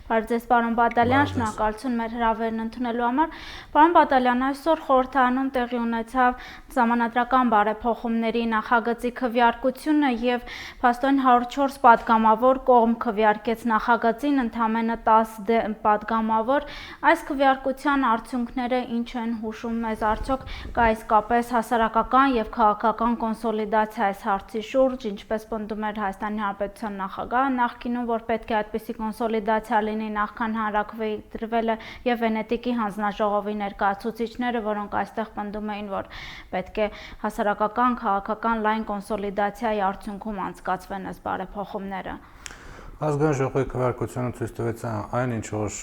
Բարև ձեզ, պարոն Բադալյան, շնորհակալություն մեր հրավերն ընդունելու համար։ Պարոն Բադալյան, այսօր խորհրդարանում տեղի ունեցավ Սահմանադրական բարեփոխումների նախագծի քվեարկությունը եւ փաստորեն 104 պատգամավոր կողմ քվեարկեց նախագծին, ընդամենը 10 պատգամավոր։ Այս քվեարկության արդյունքները ինչ են հուշում մեզ, արդյոք կա իսկապես հասարակական եւ քաղաքական կոնսոլիդացիա այս հարցի շուրջ, ինչպես պնդում էր Հայաստանի Հանրապետության նախագահը նախկինում, որ պետք է այդպիսի կոնսոլիդացիա լինի նախքան հանրաքվեի դրվելը եւ Վենետիկի հանձնաժողովի ներկայացուցիչները, որոնք այստեղ պնդում էին, որ պետք է հասարակական, քաղաքական լայն կոնսոլիդացիայի արդյունքում անցկացվեն այս բարեփոխումները։ Ազգային ժողովի քվեարկությունը ցույց տվեց այն, ինչ որ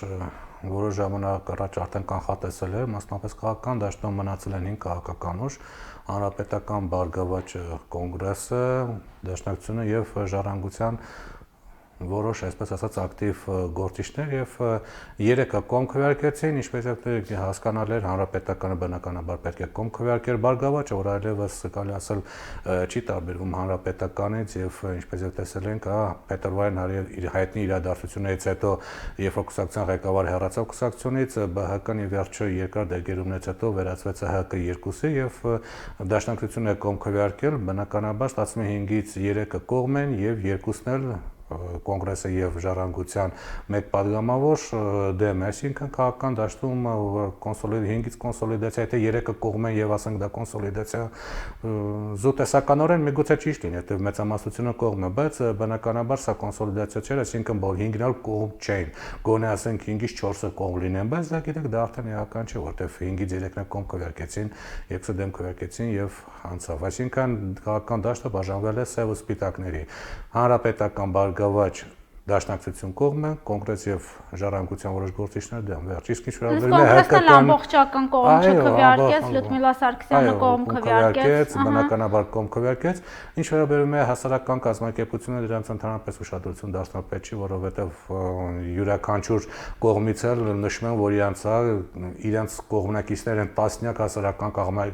որոշ ժամանակ առաջ արդեն կանխատեսել էր, մասնապես քաղաքական դաշտում մնացել են 5 քաղաքական ուժ, Հանրապետական Բարգավաճ կոնգրեսը, Դաշնակցությունը եւ Ժառանգության որոշ, այսպես ասած, ակտիվ գործիչներ եւ 3-ը կողմ քվեարկեցին, ինչպես հասկանալ էր, Հանրապետականը բնականաբար պետք է կողմ քվեարկեր Բարգավաճը, որ այլևս կարելի ասել չի տարբերվում Հանրապետականից եւ ինչպես տեսել ենք, փետրվարին հայտնի իրադարձություններից հետո, երբ որ կուսակցության ղեկավարը հեռացավ կուսակցությունից, ԲՀԿ-ն ի վերջո երկար դեպքերումից հետո վերածվեց ՀՀԿ2-ի եւ Դաշնակցությունը կողմ քվեարկել, բնականաբար ստացվում է 5-ից 3-ը կողմ են եւ 2-ն էլ կոնգրեսը եւ Ժառանգության մեկ падգամավոր դեմ, այսինքն քաղաքական դաշտում 5-ից կոնսոլիդացիա, եթե 3-ը կողմ են եւ ասենք դա կոնսոլիդացիա զուտեսականորեն միգուցե ճիշտ լինի, եթե մեծամասնությունը կողմ է, բայց բնականաբար սա կոնսոլիդացիա չէ, այսինքն որ 5-ն էլ կողմ չեն, գոնե ասենք 5-ից 4-ը կողմ լինեն, բայց դա գիտեք դա արդեն իրական չէ, որտեվ 5-ից 3-ը կողմ քվեարկեցին, 2-ը դեմ քվեարկեցին եւ անցավ, այսինքն քաղաքական դաշտը բաժանվել է սև ու սպիտակների, Հանրապետական Բարգավաճ Դաշնակցություն կողմը, կոնգրես եւ Ժառանգության որոշ գործիչներ դեմ, վերջ, իսկ ինչ վերաբերում է հայկական ամբողջական կողմ չքվեարկեց, Լյուդմիլա Սարգսյանը կողմ քվեարկեց, բնականաբար կողմ քվեարկեց, ինչ վերաբերում է հասարակական կազմակերպությունները, դրանց ընդհանրապես ուշադրություն դարձնել պետք չի, որովհետեւ յուրաքանչյուր կողմից էլ նշում են, որ իրենց կողմնակիցներ են տասնյակ հասարակական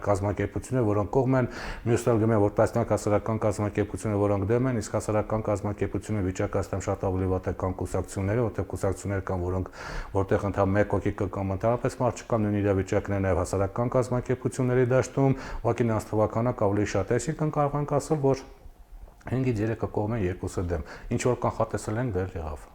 կազմակերպություններ, որոնք կողմ են, մյուսն էլ գում է, որ տասնյակ հասարակական կազմակերպություններ, որոնք դեմ են, իսկ հասարակական կազմակերպությունը վիճակը ստեմ շատ վատական կուսակցությունները, որտեղ կուսակցություններ կան, որտեղ ընդհանուր մեկ հոգի կամ ընդհանրապես մարդ չկան նույն իրավիճակներն եւ հասարակական կազմակերպությունների դաշտում, ուղղակի նրանց թվականակ ավելի շատ է, այսինքն կարող ենք ասել, որ 5-ից 3-ը կողմ են, 2-ը դեմ, ինչ որ կանխատեսել ենք, դեռ եղավ։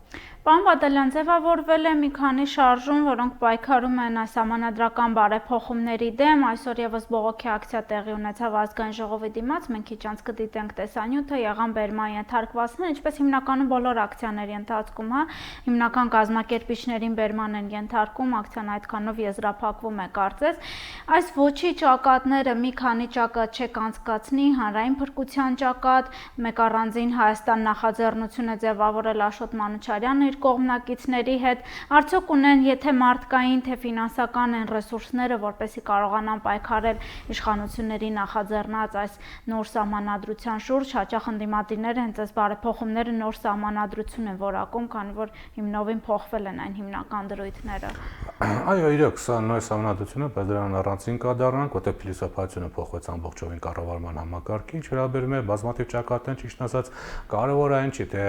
Պարոն Բադալյան, ձևավորվել է մի քանի շարժում, որոնք պայքարում են այս սահմանադրական բարեփոխումների դեմ, այսօր եւս բողոքի ակցիա տեղի ունեցավ Ազգային ժողովի դիմաց, մենք քիչ անց կդիտենք տեսանյութը, եղան բերման ենթարկվածներ, ինչպես հիմնականում բոլոր ակցիաների ընթացքում, հիմնական կազմակերպիչներին բերման են ենթարկում, ակցիան այդքանով եզրափակվում է կարծես։ Այս ոչի ճակատները մի քանի ճակատ չեք անցկացնի, հանրային փրկության ճակատ, մեկ առանձին Հայաստան նախաձեռնություն է ձևավորել Աշոտ Մանուչարյանը կողմնակիցների հետ, արդյոք ունեն, եթե մարդկային, թե ֆինանսական են ռեսուրսները, որպեսզի կարողանան պայքարել իշխանությունների նախաձեռնած այս նոր սահմանադրության շուրջ, հաճախ ընդդիմադիրները հենց այս բարեփոխումները նոր սահմանադրություն են որակում, քանի որ հիմնովին փոխվել են այն հիմնական դրույթները։ Այո, իրոք, սա նոր սահմանադրությունը, բայց դրան առանցին կդառնանք, որտեղ փիլիսոփայությունը փոխվեց ամբողջովին կառավարման համակարգին, ինչ վերաբերում է բազմաթիվ ճակատներ, ճիշտ ասած, կարևորը այն չի, թե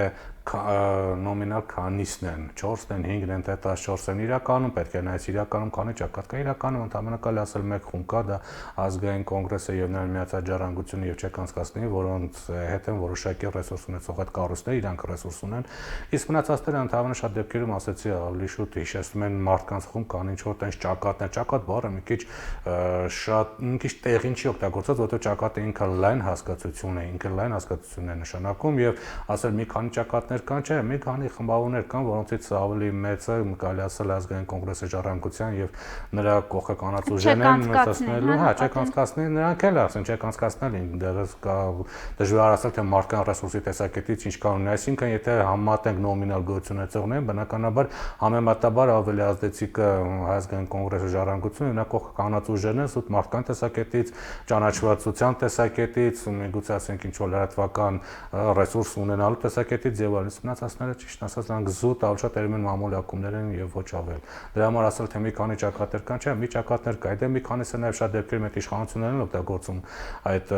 նոմինալ քանիսն են, 4-ն են, 5-ն են, թե 14 են, իրականում պետք է նայես, իրականում քանի ճակատ կա, իրականում ընդհանրապես կարելի ասել մեկ խումբ կա, դա Ազգային կոնգրեսը եւ նրան միացած Ժառանգությունը եւ չեք անցկացնի, որոնց հետ են որոշակի ռեսուրս ունեցող այդ կառույցները, իրանք ռեսուրս ունեն, իսկ մնացածները ընդհանրապես շատ դեպքերում ասեցի ավելի շուտ հիշեցնում են մարդկանց խումբ կան ինչ որ տենց ճակատներ, ճակատ բառը մի քիչ շատ մի քիչ տեղին չի օգտագործված, որովհետեւ ճակատը ինքը լայն հասկացություն է, ինքը լայն հասկացություն է նշանակում եւ ասել մի քանի ճակատներ կան, չէ, մի քանի խմբավորներ կան, որոնցից ավելի մեծը կարելի ասել Ազգային կոնգրեսի Ժառանգության եւ նրա կողքը կանած ուժերն են մտածնելու, չեք անցկացնել, նրանք էլ ասեն, չեք անցկացնել, դեռս կա դժվար ասել թե մարդկային ռեսուրսի տեսակետից ինչ կան ունի, այսինքն եթե համատենք նոմինալ գոյություն ունեցողներին, բնականաբար համեմատաբար ավելի ազդեցիկը Ազգային կոնգրեսի Ժառանգությունը, նրա կողքը կանած ուժերն են, սուտ մարդկային տեսակետից, ճանաչվածության տեսակետից, միգուցե ասենք ինչ որ լրատվական ռեսուրս ունենալու տեսակետից եւ այլն, մնացածները ճիշտ ասած նրանք զուտ ալչա տերմին մամուլակումներ են եւ ոչ ավել։ Դրա համար ասել թե մի քանի ճակատներ կան, չէ, մի ճակատներ կա, դե մի քանիսը նաեւ շատ դեպքերում այդ իշխանություններն են օգտագործում այդ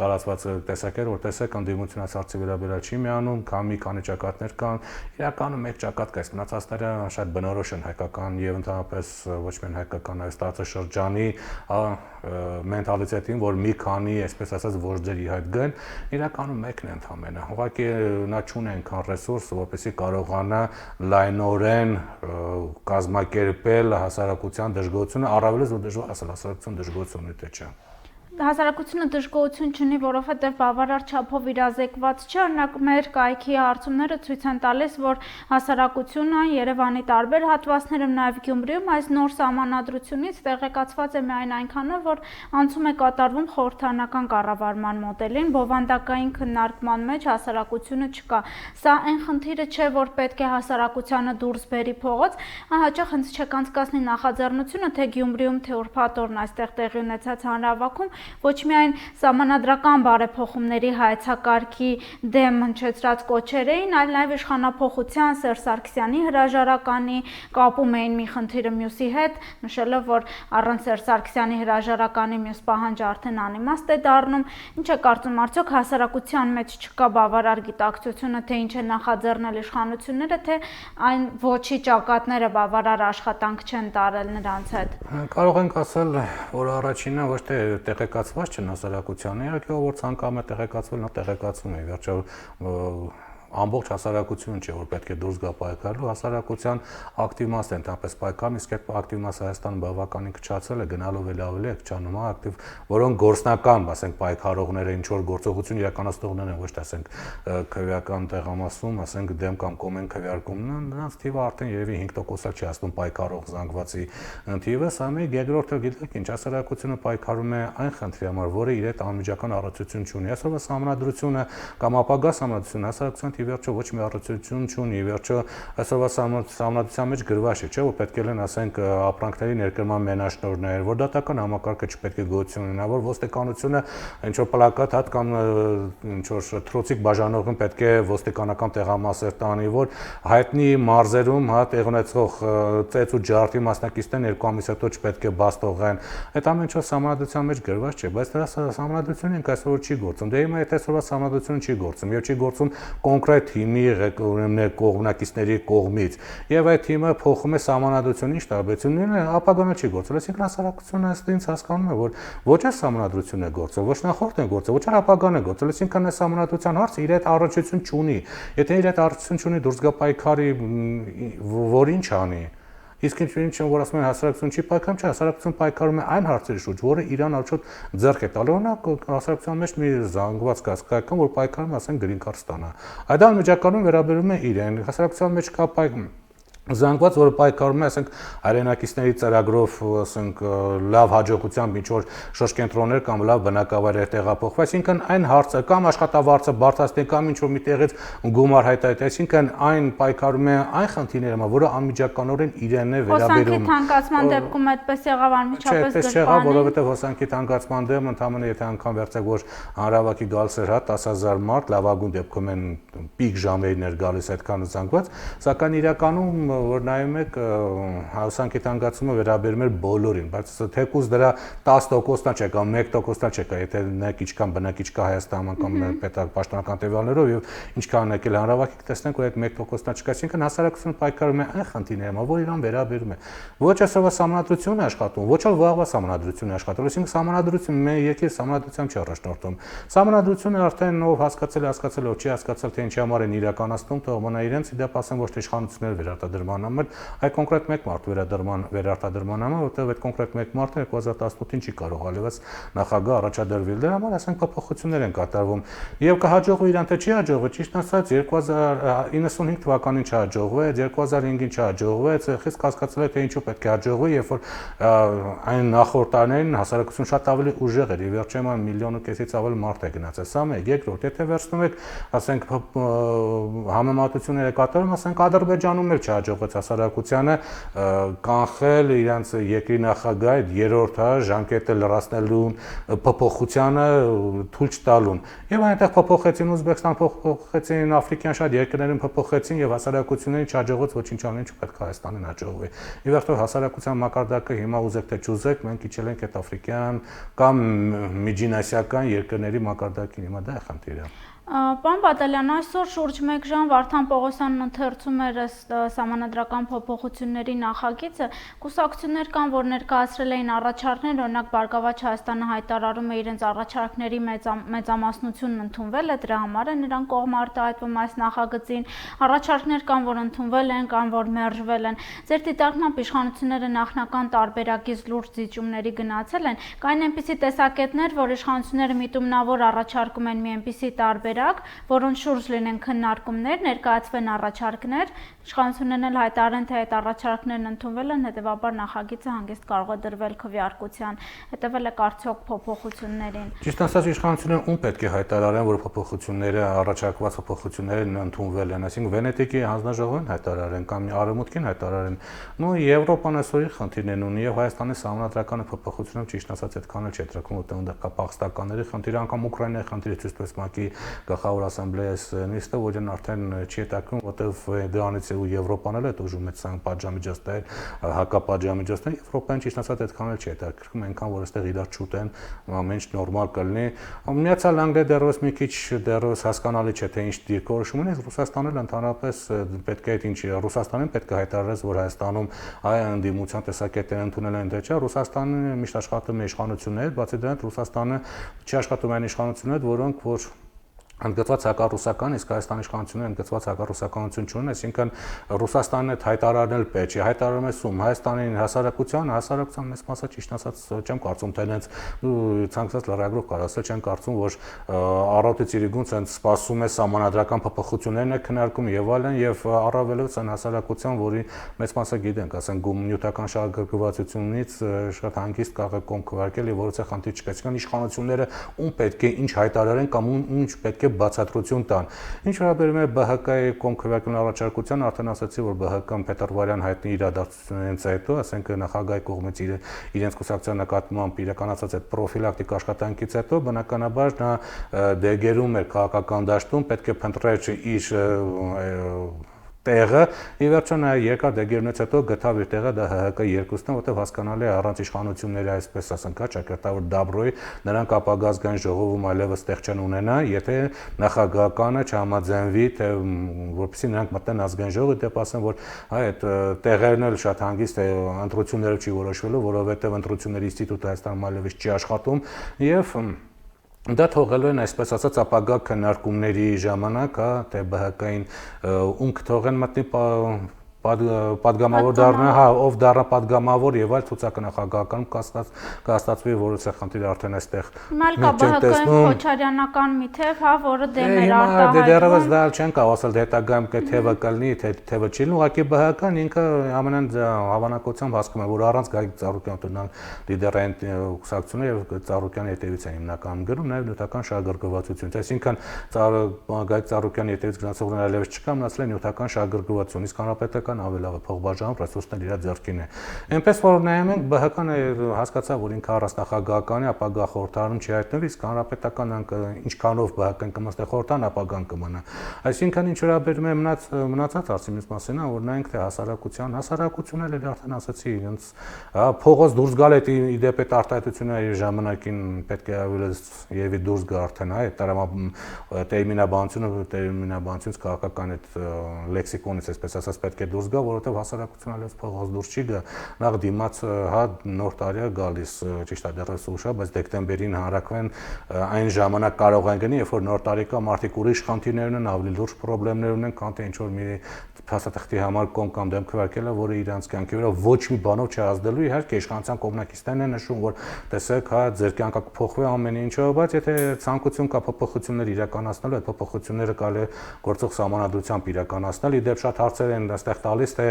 տարածված տեսակեր, որ տեսեք ընդդիմությունը հարցի վերաբերյալ չի միանում, կամ մի քանի ճակատներ կան, իրականում մեկ ճակատ կա, մնացածները շատ բնորոշ են հայկական եւ ընդհանրապես ոչ միայն հայկական, այլ տարածաշրջանի մենտալիտետին, որ մի քանի, այսպես ասած, ոչդերի հետ գան, իրականում մեկն է ընդամենը։ Ուղղակի նա չունի այնքան ռեսուրս, որպեսզի կարողանա լայնորեն կազմակերպել հասարակության դժգոհությունը, առավելից որ դժվար ասել հասարակության դժգոհությունը թե չէ։ Հասարակությունը դժգոհություն չունի, որովհետև բավարար չափով իրազեկված չէ, օրինակ մեր կայքի հարցումները ցույց են տալիս, որ հասարակությունը Երևանի տարբեր հատվածներում, նաև Գյումրիում այս նոր սահմանադրությունից տեղեկացված է միայն այնքանով, որ անցում է կատարվում խորհրդարանական կառավարման մոդելին, բովանդակային քննարկման մեջ հասարակությունը չկա։ Սա այն խնդիրը չէ, որ պետք է հասարակությանը դուրս բերի փողոց, հաճախ հենց չեք անցկացնի նախաձեռնությունը, թե Գյումրիում, թե ուրբաթ օրն այստեղ տեղի ունեցած հանրահավաքում ոչ միայն սահմանադրական բարեփոխումների հայեցակարգի դեմ հնչեցրած կոչեր էին, այլ նաև իշխանափոխության Սերժ Սարգսյանի հրաժարականի կապում էին մի խնդիրը մյուսի հետ, նշելով, որ առանց Սերժ Սարգսյանի հրաժարականի մյուս պահանջը արդեն անիմաստ է դառնում։ Ինչ է կարծում, արդյոք հասարակության մեջ չկա բավարար գիտակցությունը, թե ինչ է նախաձեռնել իշխանությունները, թե այն ոչի ճակատները բավարար աշխատանք չեն տարել նրանց հետ։ Կարող ենք ասել, որ առաջինը ոչ թե տեղեկացված չեն հասարակությանը, իհարկե ով որ ցանկանում է տեղեկացվել, նա տեղեկացվում է, վերջը ամբողջ հասարակություն չէ, որ պետք է դուրս գա պայքարելու, հասարակության ակտիվ մասը ընդհանրապես պայքարն, իսկ այդ ակտիվ մասը Հայաստանը բավականին քչացել է, գնալով ավելի է քչանում, ակտիվ, որոնք գործնական, ասենք, պայքարողները ինչ որ գործողություն իրականացնողներ են, ոչ թե ասենք քվեական տեղամասում, ասենք դեմ կամ կոմեն քվեարկումն, նրանց թիվը արդեն երևի 5%-ը չի հասնում պայքարող զանգվածի թիվը, սա մեկ, երկրորդը գիտեք ինչ, հասարակությունը պայքարում է այն խնդրի համար, որը իր հետ անմիջական առողջություն չունի, այսօրվա սահմանադրությունը կամ ապագա սահմանադրությունը հասարակության վերջը ոչ մի առողջություն չունի, վերջը այսօրվա սահմանադրության մեջ գրված չէ, որ պետք է լինեն, ասենք, ապրանքների ներկրման մենաշնորհներ, որ դատական համակարգը չպետք է գոյություն ունենա, որ ոստիկանությունը ինչ որ պլակատ հատ կամ ինչ որ թրոցիկ բաժանողին պետք է ոստիկանական տեղամասեր տանի, որ հայտնի մարզերում տեղ ունեցող ծեծ ու ջարդի մասնակիցներն 2 ամիս հետո չպետք է բաց թողեն։ Այդ ամեն ինչը սահմանադրության մեջ գրված չէ, բայց դրա սահմանադրությունը ինքը այսօր չի գործում։ Դե հիմա եթե այսօրվա սահմանադրությունը չի գործում, եւ չի գործում կոնկրետ թիմի կողմնակիցների կողմից, եւ այդ թիմը փոխում է սահմանադրությունը, ինչ տարբերություն ունի, ապագան չի գործել, այսինքն հասարակությունը ըստ ինձ հասկանում է, որ ոչ այս սահմանադրությունն է գործել, ոչ նախորդն է գործել, ոչ ապագան է գործել, այսինքն այս սահմանադրության հարցը իր հետ առողջություն չունի, եթե իր հետ առողջություն չունի, դուրս գա պայքարի, որ ինչ անի։ Իսկ ինչ որ ասում են հասարակություն չի պայքարում, չէ, հասարակություն պայքարում է այն հարցերի շուրջ, որը իրան արդյոք ձեռք է տալու, օրինակ հասարակության մեջ մի զանգված կայքան, որ պայքարում, ասենք, գրին քարտ ստանա։ Այդ անմիջականորեն վերաբերում է իրեն, հասարակության մեջ կա զանգված, որը պայքարում է, ասենք, հայրենակիցների ծրագրով, ասենք, լավ հաջողությամբ ինչ որ շրջկենտրոններ կամ լավ բնակավայրեր տեղափոխվի, այսինքն այն հարցը կամ աշխատավարձը բարձրացնել կամ ինչ որ մի տեղից գումար հայտարարել, այսինքն այն պայքարում է այն խնդիրները, որը անմիջականորեն իրեն է վերաբերում։ Հոսանքի թանկացման դեպքում այդպես եղավ անմիջապես գրպանի։ Չէ, եղավ, որովհետև հոսանքի թանկացման դեմ ընդհանրապես եթե անգամ վերցեք, որ հանրահավաքի գալիս էր 10,000 մարդ, լավագույն դեպքում են պիկ ժամերին էր գալիս այդքան զանգված, սակայն իրականում որ նայում եք հոսանքի թանկացումը վերաբերում էր բոլորին, բայց թեկուզ դրա 10%-ն չէ կամ 1%-ն չէ, եթե նայեք ինչքան բնակիչ կա Հայաստանում կամ պաշտոնական տվյալներով եւ ինչքան եկել հանրահավաքի կտեսնենք, որ այդ 1%-ն չկա, այսինքն հասարակությունը պայքարում է այն խնդիրներով, որ իրան վերաբերում է։ Ոչ այսօրվա սահմանադրությունն է աշխատում, ոչ էլ վաղվա սահմանադրությունն է աշխատում, այսինքն սահմանադրությունը մեր եկել սահմանադրությամբ չի առաջնորդում։ Սահմանադրությունը արդեն ով հասկացել, ով չի հասկացել, թե ինչի համար են իրականացնում, թող մնա իրենց, իդեպ ասեմ ոչ թե իշխանությունները վերարտադրման համար, այլ կոնկրետ մեկ մարդ վերարտադրման համար, որտեղ այդ կոնկրետ մեկ մարդը 2018-ին չի կարող ալևս նախագահ առաջադրվել։ Դրա համար ասենք փոփոխություններ են կատարվում եւ կհաջողվի իրան թե չի հաջողվի, ճիշտ ասած 2095 թվականին չհաջողվեց, 2005-ին չհաջողվեց, խիստ կասկածել է թե ինչու պետք է հաջողվի, երբ որ այն նախորդ տարիներին հասարակություն շատ ավելի ուժեղ էր եւ վերջում 1,5 միլիոնից ավելի մարդ է գնացել։ Սա մեկ, երկրորդ, եթե վերցնում եք, ասենք համեմատությունները կատարում, ասենք Ադրբեջանում էլ չհաջողվեց, հաջողվեց հասարակությանը կանխել իրենց երկրի նախագահի երրորդ ժամկետը լրացնելու փոփոխությանը թույլ չտալուն։ Եվ այնտեղ փոփոխեցին Ուզբեկստան, փոփոխեցին աֆրիկյան շատ երկրներում փոփոխեցին եւ հասարակություններին չհաջողվեց ոչինչ անել, չպետք է Հայաստանին հաջողվի։ Եվ այստեղ հասարակության մակարդակը հիմա ուզեք թե չուզեք, մենք իջել ենք այդ աֆրիկյան կամ միջինասիական երկրների մակարդակին, հիմա դա է խնդիրը։ Պարոն Բադալյան, այսօր շուրջ 1 ժամ Վարդան Պողոսյանն ընթերցում էր սահմանադրական փոփոխությունների նախագիծը, կուսակցություններ կան, որ ներկայացրել էին առաջարկներ, օրինակ Բարգավաճ Հայաստանը հայտարարում է իրենց առաջարկների մեծամասնությունն ընդունվել է, դրա համար է նրանք կողմ արտահայտվում այս նախագծին, առաջարկներ կան, որ ընդունվել են, կան, որ մերժվել են։ Ձեր դիտարկմամբ իշխանությունները նախնական տարբերակից լուրջ զիջումների գնացել են, կային այնպիսի տեսակետներ, որ իշխանությունները միտումնավոր առաջարկում են մի այնպիսի տարբերակ, որոնց շուրջ լինեն քննարկումներ, ներկայացվեն առաջարկներ, իշխանություններն էլ հայտարարեն, թե այդ առաջարկներն ընդունվել են, հետևաբար նախագիծը հանգիստ կարող է դրվել քվեարկության, հետևել է արդյոք փոփոխություններին։ Ճիշտ ասած, իշխանությունները ում պետք է հայտարարեն, որ փոփոխությունները, առաջարկված փոփոխություններն ընդունվել են, այսինքն Վենետիկի հանձնաժողովին հայտարարեն կամ Արևմուտքին հայտարարեն։ Նույն Եվրոպան այսօր իր խնդիրներն ունի եւ Հայաստանի սահմանադրական փոփոխությունները ճիշտ ասած այդքան էլ չի դրական, որտեղ այնտեղ կա փախստականների խնդիր, անգամ Ուկրաինայի խնդիրը ցույց տվեց ՄԱԿ-ի գլխավոր ասամբլեայից նիստը, որն արդեն չի հետաքրքրում, որտեղ դրանից ու Եվրոպան էլ է ուժում այդ սան պատժամիջոցներ, հակապատժամիջոցներ, Եվրոպան ճիշտ ասած այդքան էլ չի հետաքրքրում, այնքան որ այստեղ իրար չուտեն, ամեն ինչ նորմալ կլինի։ Միացյալ Նահանգները դեռևս մի քիչ դեռևս հասկանալի չէ, թե ինչ դիրքորոշում ունի, Ռուսաստանը ընդհանրապես պետք է այդ ինչ Ռուսաստանին պետք է հայտարարես, որ Հայաստանում այ ընդդիմության տեսակետներ ընդունել են, դե չէ, Ռուսաստանը միշտ աշխատում է իշխանություններ, բացի դրանից Ռուսաստանը չի աշխատում այն իշխանություններ, որոնք որ ընդգծված հակառուսական, իսկ Հայաստանի իշխանությունները ընդգծված հակառուսականություն չունեն, այսինքն Ռուսաստանն է հայտարարել պետք է, հայտարարում է ում Հայաստանի հասարակության մեծ մասը ճիշտ ասած չեմ կարծում, թե հենց ցանկացած լրագրող կարող ասել, չեմ կարծում, որ առավոտից իրիկունց հենց սպասում է սահմանադրական փոփոխություններն է քննարկում եւ այլն եւ առավելևս այն հասարակության, որի մեծ մասը գիտենք, ասենք նյութական շահագրգռվածությունից շատ հանգիստ կարող է կողմ քվարկել եւ որոցե խնդիր չկա, այսինքն իշխանությունները ում պետք է ինչ հայտարարեն կամ ինչ պետք է բացատրություն տան։ Ինչ վերաբերում է ԲՀԿ-ի կողմ քվեարկման առաջարկության, արդեն ասացի, որ ԲՀԿ-ն փետրվարյան հայտնի իրադարձություններից հետո, ասենք նախագահի կողմից իրենց կուսակցության նկատմամբ իրականացած այդ պրոֆիլակտիկ աշխատանքից հետո, բնականաբար նա դեգերում էր քաղաքական դաշտում, պետք է փնտրեր իր տեղը, ի վերջո նա երկար դեգերունից հետո գտավ իր տեղը, դա ՀՀԿ երկուսն է, որտեղ հասկանալի է առանց իշխանությունների այսպես ասենք, ճակատավոր դաբրոյի նրանք ապագա ազգային ժողովում այլևս տեղ չեն ունենա, եթե նախագահականը չհամաձայնվի, թե որպեսզի նրանք մտնեն ազգային ժողով, դեպ ասեն, որ այդ տեղերն էլ շատ հանգիստ է ընտրությունները չի որոշվելու, որովհետև ընտրությունների ինստիտուտը Հայաստանում այլևս չի աշխատում եւ դա թողելու են այսպես ասած ապագա քննարկումների ժամանակ, թե ԲՀԿ-ին ում կթողեն մտնի պատգամավոր դառնա, ով դառնա պատգամավոր եւ այլ ցուցակնախագահականում կհաստատվի, որից է խնդիրը արդեն այստեղ ԲՀԿ-ին Քոչարյանական մի թեւ, որը դեմ էր արտահայտվում։ Դեռևս դա չեն կարող ասել, թե հետագայում թեւը կլինի, թե թեւը չի լինի, ուղղակի ԲՀԿ-ն ինքը ամենայն հավանականությամբ հասկանում է, որ առանց Գագիկ Ծառուկյանի լիդերային կուսակցությունը եւ Ծառուկյանի հետևից են հիմնականում գնում, նաեւ նյութական շահագրգռվածություն, այսինքն Գագիկ Ծառուկյանի հետևից գնացողներ այլևս չկա, մնացել է նյութական շահագրգռվածություն, իսկ հանրապետական ավելավը փողբաժանում ռեսուրսներ իր ձեռքին է։ Այնպես որ նայում ենք ԲՀԿ-ն հասկացավ, որ ինքը առանց նախագահականի ապագա խորհրդարանում չի հայտնվի, իսկ հանրապետական ինչքանով ԲՀԿ-ն կմստի խորհրդարան ապագան կմնա։ Այսինքն ինչ վերաբերում է մնացած հարցի մյուս մասին, որ նայենք թե հասարակությունն էլ արդեն ասացի, ինձ փողոց դուրս գալ է իդեպ այդ արտահայտությունը իր ժամանակին պետք է ավելից եւի դուրս գա արդեն, այդ տերմինաբանությունից քաղաքական այդ լեքսիկոնից այսպես ասած պետք է դուրս գա, որովհետև հասարակությունը այլևս փողոց դուրս չի գա, նախ դիմաց նոր տարի է գալիս, ճիշտ է դեռևս ուշ է, բայց դեկտեմբերին հանրակրվեն այն ժամանակ կարող են գնի, երբ որ նոր տարի կա, մարդիկ ուրիշ խնդիրներ ունեն, ավելի լուրջ խնդիրներ ունեն, քան թե ինչ որ մի փաստաթղթի համար կողմ կամ դեմ քվեարկելը, որը իրանց կյանքի վրա ոչ մի բանով չի ազդելու, իհարկե իշխանության կողմնակիցներն են նշում, որ տեսեք, ձեր կյանքը կփոխվի ամեն ինչով, բայց եթե ցանկություն կա փոփոխություններ իրականացնելու, այդ փոփոխությունները կարելի է գործող սահմանադրությամբ իրականացնել, իդեպ շատ հարցեր են այստեղ տալիս, թե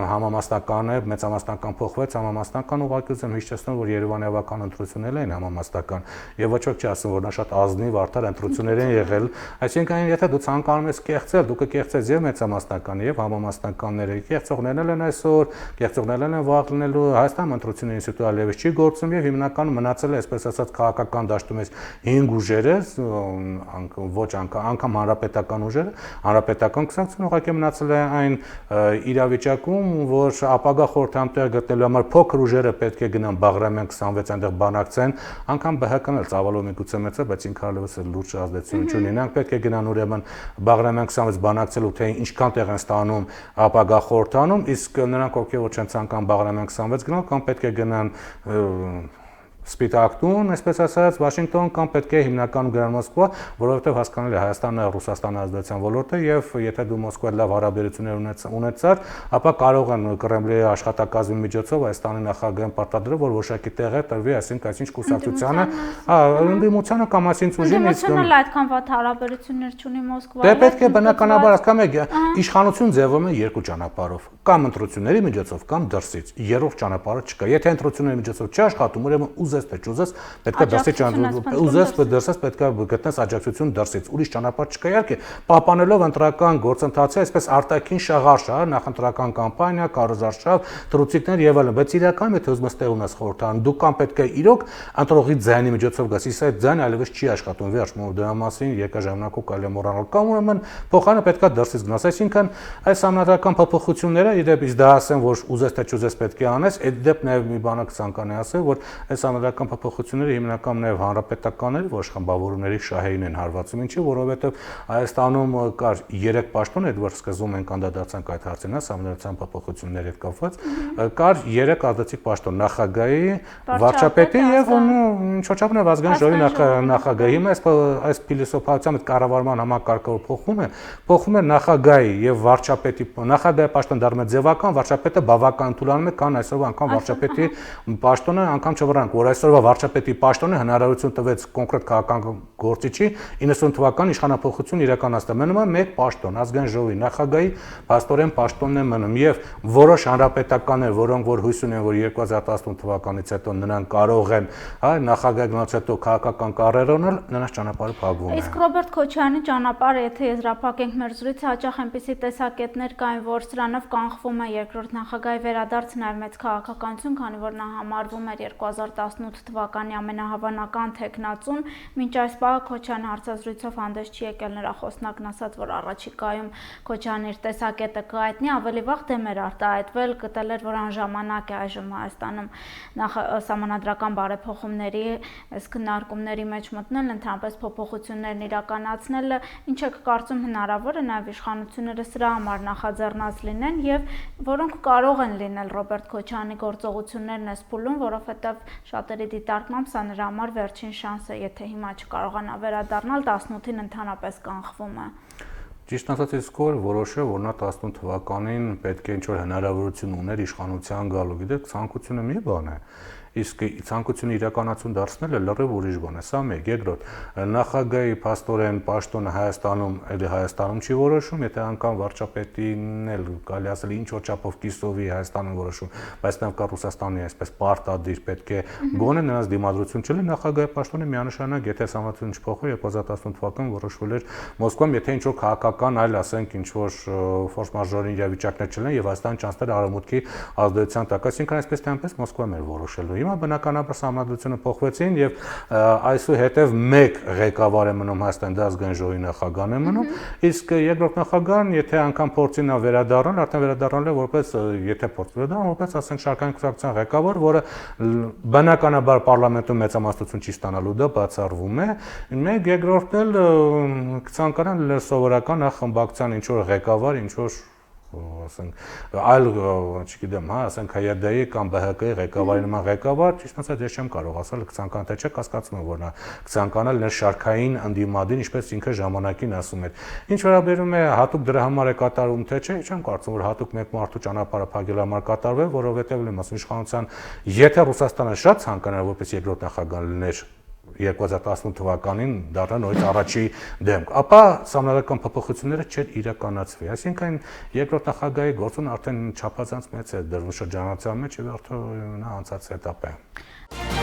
համամասնական է, մեծամասնական փոխվեց, համամասնական ուղղակի ուզեմ հիշեցնել, որ Երևանի ավական ընտրություններն են համամասնական, եւ ոչ ոք չի ասում, որ նա շատ ազնիվ արդար ընտրություններ են եղել, այսինքն եթե դու ցանկանում ես կեղծել, դու կկեղծես եւ մեծամասնականը եւ համամասնականները կեղծողներն են այսօր, կեղծողներն են վաղ լինելու, Հայաստան ընտրությունների ինստիտուտը այլևս չի գործում եւ հիմնականում մնացել է այսպես ասած քաղաքական դաշտում այս 5 ուժերը, ոչ անգամ հանրապետական ուժերը, հանրապետական կուսակցությունը ուղղակի մնացել է այն իրավիճակում, որ ապագա խորհրդանտեր գտնելու համար փոքր ուժերը պետք է գնան Բաղրամյան 26 այնտեղ բանակցեն, անգամ ԲՀԿ-ն էլ ծավալով միգուցե մեծ է, բայց ինքը հալևս լուրջ ազդեցություն չունի։ Նրանք պետք է գնան ուրեմն Բաղրամյան 26 բանակցելու թե ինչքան տեղ են ստանում ապագա խորհրդանում, իսկ նրանք ովքեր որ չեն ցանկանում Բաղրամյան 26 գնալ, կամ պետք է գնան Սպիտակ տուն, այսպես ասած, Վաշինգտոն կամ պետք է հիմնականում գնան Մոսկվա, որովհետև հասկանալի է Հայաստանը Ռուսաստանի ազդեցության ոլորտ է եւ եթե դու Մոսկվայի լավ հարաբերություններ ունեցար, ապա կարող են Կրեմլի աշխատակազմի միջոցով Հայաստանի նախագահին պարտադրել, որ որոշակի տեղ է տրվի, այսինքն այսինչ կուսակցությանը, ընդդիմությանը կամ այսինչ ուժին իսկ այդքան վատ հարաբերություններ չունի Մոսկվայը։ Դե պետք է բնականաբար հասկանում եք, իշխանություն ձևվում է երկու ճանապարհով, կամ ընտրությունների միջոցով, կամ դրսից։ Երրորդ ճանապարհը չկա։ Եթե ընտրությունների միջոցով չի աշխատում, ուրեմն ուզես թե չուզես, պետք է դրսից ուզես դրսից պետք է գտնես աջակցություն դրսից։ Ուրիշ ճանապարհ չկա իհարկե, պահպանելով ընտրական գործընթացի այսպես արտաքին շաղարշ, նախընտրական կամպանիա, կառուցարշավ, թռուցիկներ եւ այլն, բայց իրականում եթե ուզում ես տեղ ունես խորհրդարան, դու կամ պետք է իրոք ընտրողի ձայնի միջոցով գաս, իսկ այդ ձայնը այլևս չի աշխատում, վերջ, դրա մասին եկա ժամանակով կարելի է մոռանալ, կամ ուրեմն փոխանը պետք է դրսից գնաս, այսինքն այս համնadrական փոփոխությունները իդեպ դա ասեմ, որ ուզես թե չուզես պետք է անես, այդ դեպ նաեւ մի բանը կցանկանայի ասել, որ այս համնadrական փոփոխությունները հիմնականում նաեւ հանրապետականների ոչ խմբավորումների շահերին են հարվածում, ինչի որովհետեւ Հայաստանում կար 3 պաշտոն, այդ որ սկզբում ենք անդրադարձանք այդ հարցին, համնadrական փոփոխությունների հետ կապված, կար 3 ազդեցիկ պաշտոն, նախագահի, վարչապետի եւ ինչ չափն է ազգային ժողովի նախագահի։ Հիմա այս փիլիսոփայությամբ կառավարման համակարգը փոխում է նախագահի եւ վարչապետի, նախագահի պաշտոն դառնում է ձևական, վարչապետը բավական թույլանում է, քան այսօրվա անգամ վարչապետի պաշտոնը անգամ չվրանք, որ այսօրվա վարչապետի պաշտոնը հնարավորություն տվեց կոնկրետ քաղաքական գործիչի 90 թվական իշխանապողություն իրականացնել։ Մնում է մեկ պաշտոն, ազգային ժողովի նախագահի փաստորեն պաշտոնն է մնում եւ որոշ հանրապետականներ, որոնք որ հույս ունեն, որ 2018 թվականից հետո նրանք կարող են, նախագահ գնաց հետո քաղաքական կարիեր ունենալ, նրանց ճանապարհը փակվում է։ Իսկ Ռոբերտ Քոչարյանի ճանապարհը, եթե եզրափակենք մեր զրույցը, հաճախ այնպիսի տեսակետներ կային, որ սրանով կանխվում է երկրորդ նախագահի վերադարձը նաև մեծ քաղաքականություն, քանի որ նա համարվում էր 2018 թվականի ամենահավանական թեկնածուն, մինչ այս պահը Քոչարյանը հարցազրույցով հանդես չի եկել, նրա խոսնակն ասաց, որ առաջիկայում Քոչարյանը իր տեսակետը կհայտնի, ավելի վաղ դեմ էր արտահայտվել, գտել էր, որ անժամանակ է այժմ Հայաստանում սահմանադրական բարեփոխումների քննարկումների մեջ մտնել, ընդհանրապես փոփոխություններն իրականացնել, ինչ եք կարծում հնարավոր է նաև իշխանությունները սրա համար նախաձեռնած լինեն եւ որոնք կարող են լինել Ռոբերտ Քոչարյանի գործողություններն էս փուլում, որովհետեւ շատերի դիտարկմամբ սա նրա համար վերջին շանսը, եթե հիմա չկարողանա վերադառնալ, 18-ին ընդհանրապես կանխվում է։ Ճիշտ ասած իսկ որ որոշը որ նա 18 թվականին պետք է ինչ-որ հնարավորություն ուներ իշխանության գալու, գիտեք, ցանկությունը մի բան է, իսկ ցանկությունը իրականացում դարձնելը լրիվ ուրիշ բան է, սա մեկ, երկրորդ, նախագահի փաստորեն պաշտոնը Հայաստանում չի որոշում, եթե անգամ վարչապետին էլ կարելի ասել ինչ որ չափով կիսովի Հայաստանում որոշում, բայց նաև կա Ռուսաստանի այսպես պարտադիր պետք է գոնե նրանց դիմադրություն չլինի, նախագահի պաշտոնը միանշանակ, եթե համացություն չփոխվի 2018 թվականին որոշվել էր Մոսկվայում, եթե ինչ որ քաղաքական այլ ասենք ինչ որ ֆորս մաժորի իրավիճակներ չլինեն եւ Հայաստան չանցներ արևմուտքի ազդեցության տակ, այսինքն այսպես թե այնպես Մոսկվայում էր որոշելու։ Հիմա բնականաբար համանդրությունը փոխվեցին եւ այսուհետեւ մեկ ղեկավար է մնում Հայաստանի ազգային ժողովի նախագահն է մնում, իսկ երկրորդ նախագահն, եթե անգամ փորձի նա վերադառնալ, արդեն վերադառնալ է որպես, եթե փորձի դա որպես ասենք շարքային կուսակցության ղեկավար, որը բնականաբար պարլամենտում մեծամասնություն չի ստանալու, դա բացառվում է։ Մեկ երկրորդն էլ կցանկանան սովորական խմբակցության ինչ որ ղեկավար, ինչ որ ասենք այլ չգիտեմ, ասենք ՀՅԴ-ի կամ ԲՀԿ-ի ղեկավարի նման ղեկավար, ճիշտ ասած ես չեմ կարող ասել կցանկանա թե չէ, կասկածում եմ որ նա կցանկանալ ներ շարքային ընդդիմադին, ինչպես ինքը ժամանակին ասում էր։ Ինչ վերաբերում է հատուկ դրա համար է կատարում թե չէ, չեմ կարծում որ հատուկ մեկ մարդու ճանապարհը փակելու համար կատարվել, որովհետև ուրեմն իշխանության եթե Ռուսաստանը շատ ցանկանար որպես երկրորդ նախագահ լիներ 2018 թվականին դառնա նորից առաջի դեմք, ապա համնadrական փոփոխությունները չէր իրականացվի, այսինքն երկրորդ նախագահի գործունեությունը արդեն չափազանց մեծ է դրվում շրջանառության մեջ եւ արդեն նա անցած էտապ է։